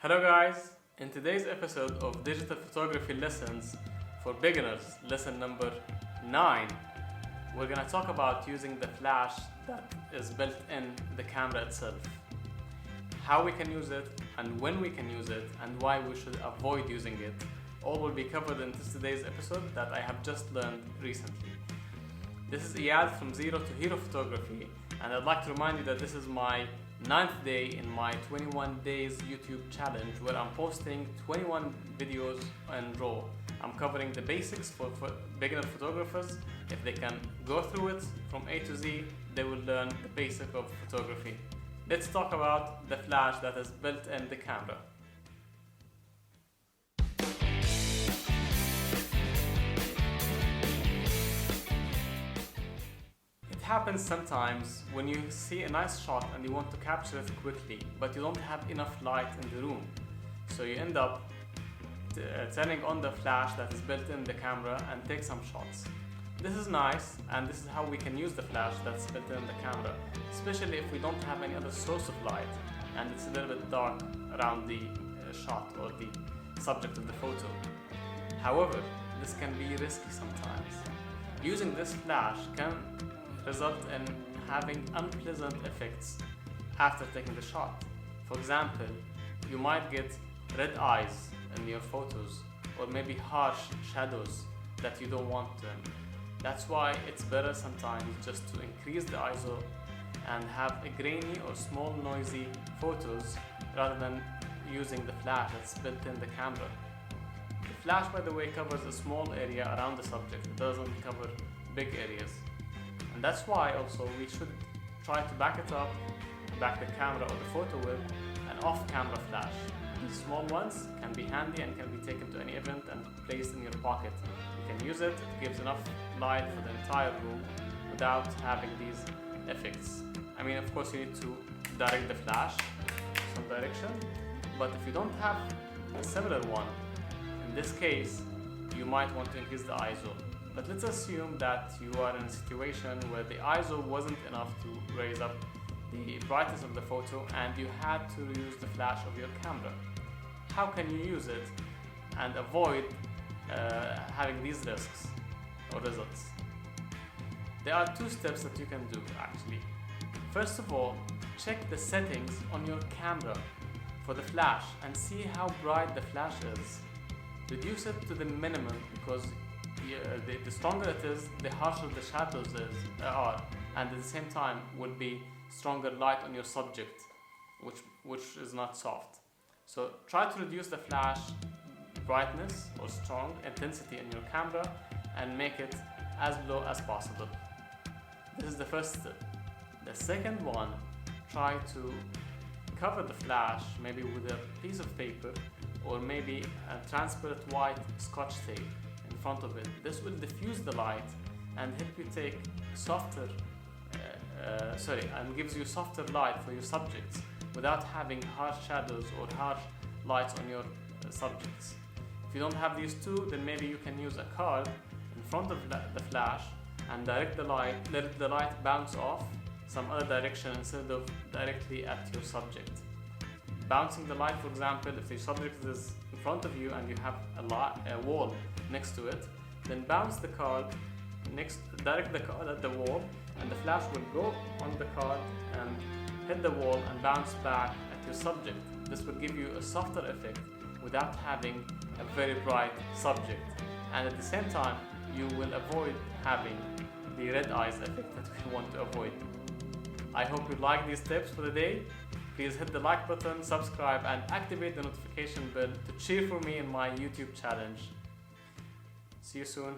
Hello guys, in today's episode of Digital Photography Lessons for Beginners, lesson number 9, we're going to talk about using the flash that is built in the camera itself. How we can use it and when we can use it and why we should avoid using it. All will be covered in today's episode that I have just learned recently. This is Iyad from Zero to Hero Photography, and I'd like to remind you that this is my 9th day in my 21 days YouTube challenge where I'm posting 21 videos in raw. I'm covering the basics for beginner photographers. If they can go through it from A to Z, they will learn the basic of photography. Let's talk about the flash that is built in the camera. It happens sometimes when you see a nice shot and you want to capture it quickly, but you don't have enough light in the room. So you end up turning on the flash that is built in the camera and take some shots. This is nice, and this is how we can use the flash that's built in the camera, especially if we don't have any other source of light and it's a little bit dark around the shot or the subject of the photo. However, this can be risky sometimes. Using this flash can result in having unpleasant effects after taking the shot. For example, you might get red eyes in your photos or maybe harsh shadows that you don't want them. That's why it's better sometimes just to increase the ISO and have a grainy or small noisy photos rather than using the flash that's built in the camera. The flash, by the way, covers a small area around the subject. It doesn't cover big areas. And that's why also we should try to back the camera or the photo with an off-camera flash. These small ones can be handy and can be taken to any event and placed in your pocket. You can use it, it gives enough light for the entire room without having these effects. I mean, of course, you need to direct the flash some direction, but if you don't have a similar one, in this case, you might want to increase the ISO. But let's assume that you are in a situation where the ISO wasn't enough to raise up the brightness of the photo and you had to use the flash of your camera. How can you use it and avoid having these risks or results? There are 2 steps that you can do actually. First of all, check the settings on your camera for the flash and see how bright the flash is. Reduce it to the minimum because the stronger it is, the harsher the shadows are, and at the same time will be stronger light on your subject, which is not soft. So try to reduce the flash brightness or strong intensity in your camera and make it as low as possible. This is the first step. The second one, try to cover the flash maybe with a piece of paper or maybe a transparent white scotch tape in front of it. This will diffuse the light and help you take and gives you softer light for your subjects without having harsh shadows or harsh lights on your subjects. If you don't have these 2, then maybe you can use a card in front of the flash and direct the light, let the light bounce off some other direction instead of directly at your subject. Bouncing the light, for example, if the subject is in front of you and you have a wall next to it, then bounce the card direct the card at the wall, and the flash will go on the card and hit the wall and bounce back at your subject. This will give you a softer effect without having a very bright subject, and at the same time you will avoid having the red eyes effect that we want to avoid. I hope you like these tips for the day. Please hit the like button, subscribe, and activate the notification bell to cheer for me in my YouTube challenge. See you soon.